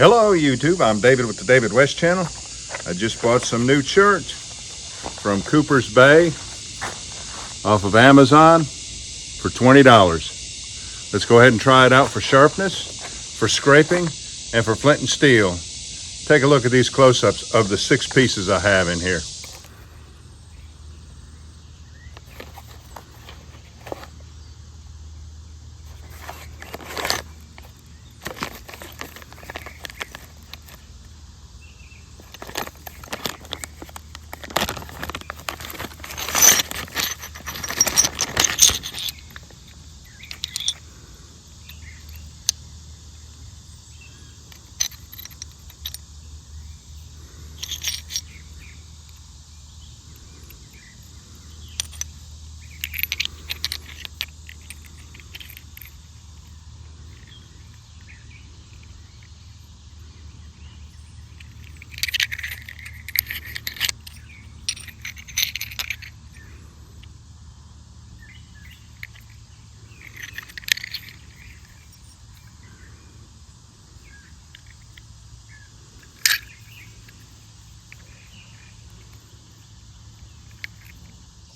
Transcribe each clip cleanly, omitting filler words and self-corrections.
Hello YouTube, I'm David with the David West channel. I just bought some new chert from Cooper's Bay off of Amazon for $20. Let's go ahead and try it out for sharpness, for scraping, and for flint and steel. Take a look at these close-ups of the 6 pieces I have in here.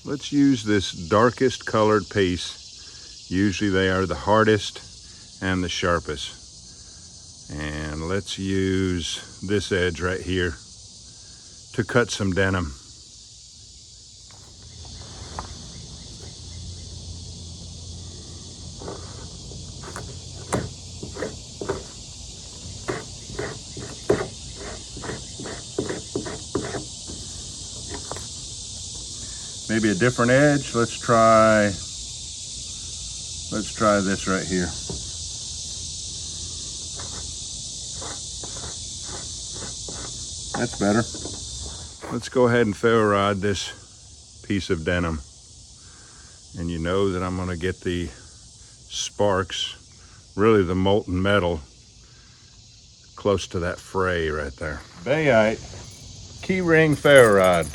Let's use this darkest colored piece. Usually they are the hardest and the sharpest. And let's use this edge right here to cut some denim. Maybe a different edge. Let's try this right here. That's better. Let's go ahead and ferro rod this piece of denim. And you know that I'm gonna get the sparks, really the molten metal, close to that fray right there. Bayite key ring ferro rod.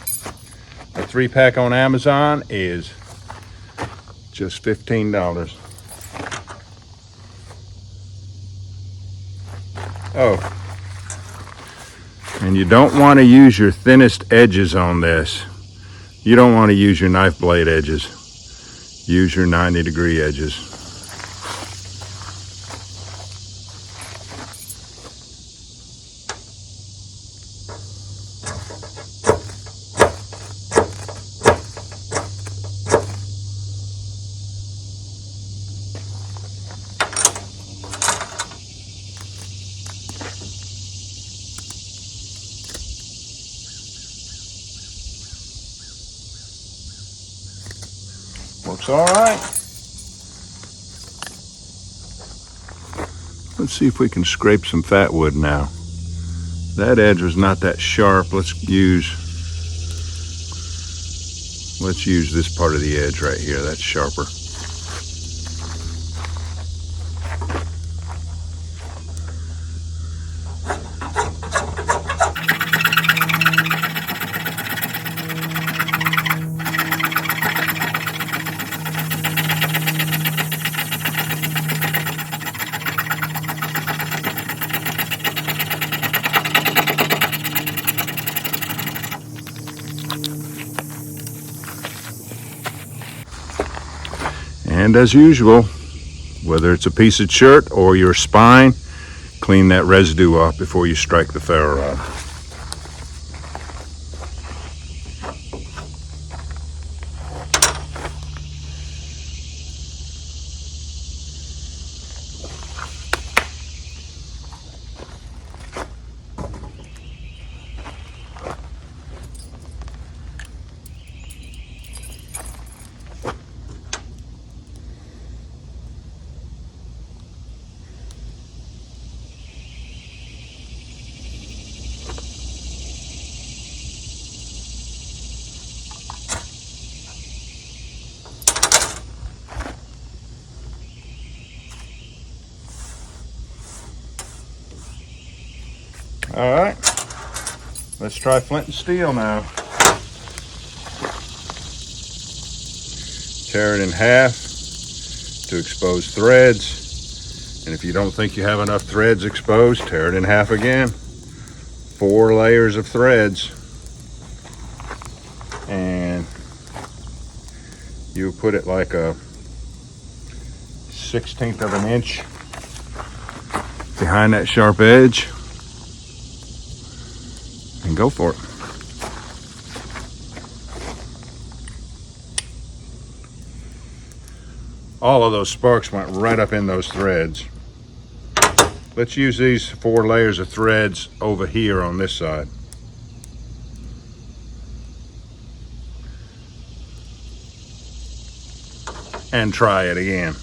A 3-pack on Amazon is just $15. Oh, and you don't want to use your thinnest edges on this. You don't want to use your knife blade edges. Use your 90-degree edges. Looks all right. Let's see if we can scrape some fatwood now. That edge was not that sharp. Let's use this part of the edge right here. That's sharper. And as usual, whether it's a piece of chert or your spine, clean that residue off before you strike the ferro rod. All right, let's try flint and steel now. Tear it in half to expose threads And if you don't think you have enough threads exposed, tear it in half again. 4 layers of threads. And you put it like a 1/16 of an inch behind that sharp edge and go for it. All of those sparks went right up in those threads. Let's use these 4 layers of threads over here on this side. And try it again.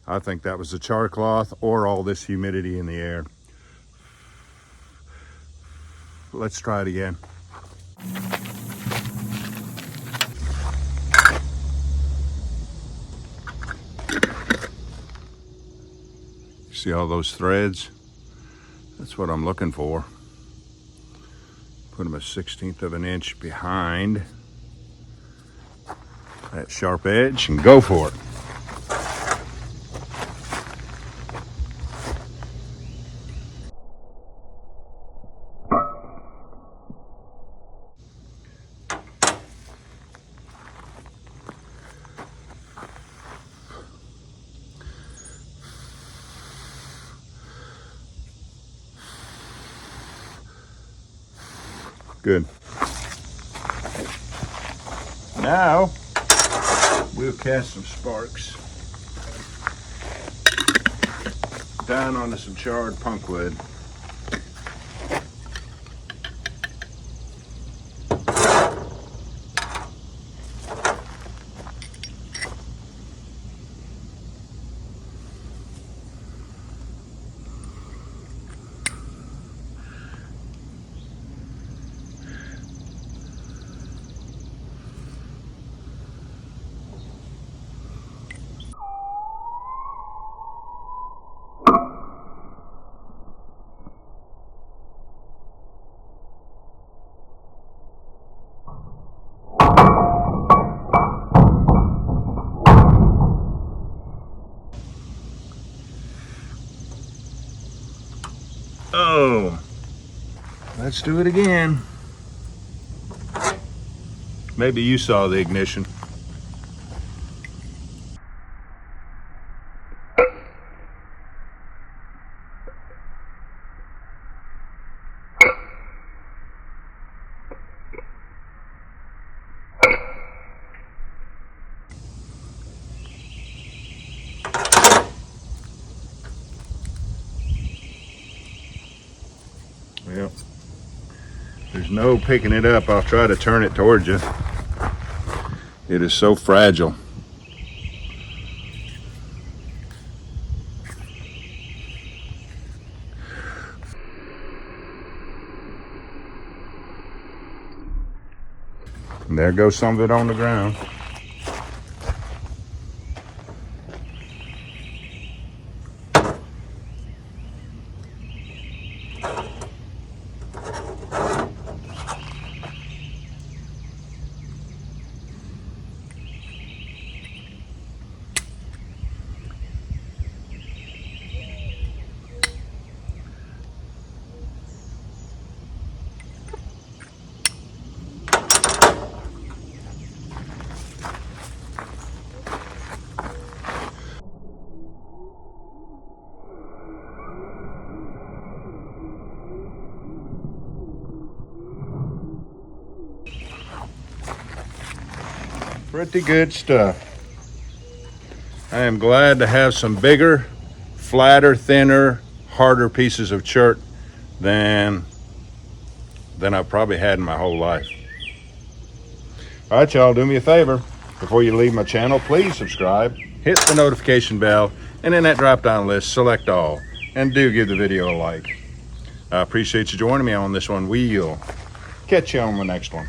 I think that was the char cloth or all this humidity in the air. Let's try it again. See all those threads? That's what I'm looking for. Put them a 1/16 of an inch behind that sharp edge and go for it. Good. Now we'll cast some sparks down onto some charred punkwood. Oh, let's do it again. Maybe you saw the ignition. Well, there's no picking it up. I'll try to turn it towards you. It is so fragile. And there goes some of it on the ground. Pretty good stuff. I am glad to have some bigger, flatter, thinner, harder pieces of chert than I've probably had in my whole life. All right, y'all, do me a favor. Before you leave my channel, please subscribe, hit the notification bell, and in that drop-down list, select all, and do give the video a like. I appreciate you joining me on this one. We'll catch you on the next one.